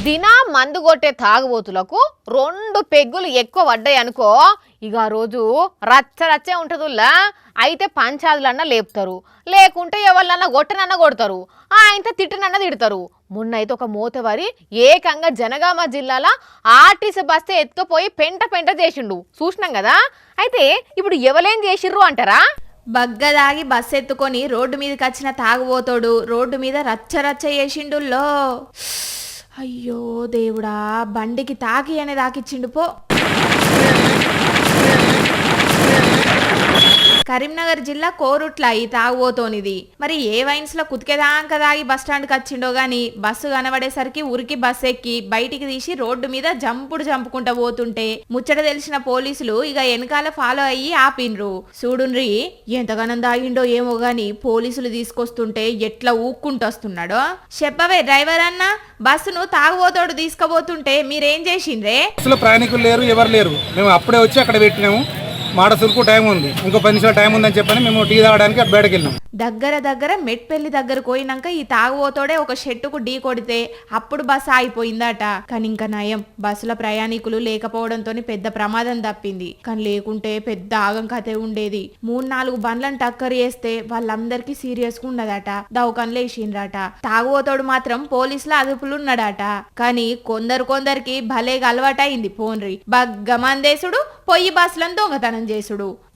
దినా మందు కొట్టే తాగుబోతులకు 2 పెగ్గులు ఎక్కువ పడ్డాయి అనుకో, ఇక ఆ రోజు రచ్చరచ్చే ఉంటుందిలా. అయితే పంచాదులన్నా లేపుతారు, లేకుంటే ఎవరినన్నా కొట్టనన్నా కొడతారు, ఆయనతో తిట్టనన్నా తిడతారు. మొన్న అయితే ఒక మోతవారి ఏకంగా జనగామ జిల్లాల ఆర్టీసీ బస్సు ఎత్తుకుపోయి పెంట పెంట చేసిండు, చూసినాం కదా. అయితే ఇప్పుడు ఎవలేం చేసిర్రు అంటారా? బగ్గదాగి బస్ ఎత్తుకొని రోడ్డు మీదకి వచ్చిన తాగుబోతోడు రోడ్డు మీద రచ్చరచ్చ చేసిండుల్లో. అయ్యో దేవుడా, బండికి తాకి అనే తాకిచ్చిండు పో. కరీంనగర్ జిల్లా కోరుట్ల ఈ తాగుబోతోనిది. మరి ఏ వైన్స్ లో కుతికేదాంక దాగి బస్ స్టాండ్కి వచ్చిండో గాని బస్సు కనబడేసరికి ఉరికి బస్ ఎక్కి బయటికి తీసి రోడ్డు మీద జంపుకుంటా పోతుంటే ముచ్చట తెలిసిన పోలీసులు ఇక వెనకాల ఫాలో అయ్యి ఆపిన్రు. చూడుండ్రి ఎంతగానం దాగిండో ఏమో గాని పోలీసులు తీసుకొస్తుంటే ఎట్లా ఊక్కుంటొస్తున్నాడో. చెప్పవే డ్రైవర్ అన్న, బస్సును తాగుబోతోడు తీసుకుపోతుంటే మీరేం చేసిండ్రే? బస్సులో ప్రయాణికులు లేరు, ఎవరు లేరు. మేము అప్పుడే వచ్చి అక్కడ పెట్టినాము. మాడసులకు టైం ఉంది, ఇంకో 10 నిమిషాలు టైం ఉందని చెప్పని మేము టీ తాగడానికి బయటకు వెళ్ళినాం. దగ్గర మెట్పల్లి దగ్గరకు పోయినాక ఈ తాగుబోతోడే ఒక షెట్టుకు ఢీ కొడితే అప్పుడు బస్సు ఆగిపోయిందట. కానీ ఇంకా నయం, బస్సుల ప్రయాణికులు లేకపోవడంతో పెద్ద ప్రమాదం తప్పింది. కానీ లేకుంటే పెద్ద ఆగం కథ ఉండేది. 3-4 బండ్లను టక్కర్ చేస్తే వాళ్ళందరికీ సీరియస్ గా ఉన్నదట, దవకన్లు వేసిండ్రట. తాగుబోతోడు మాత్రం పోలీసుల అదుపులున్నాడట. కానీ కొందరికి భలేగా అలవాటైంది పోన్రి, బగ్గమందేసుడు, పొయ్యి బస్సులను దొంగతనం చేసుడు.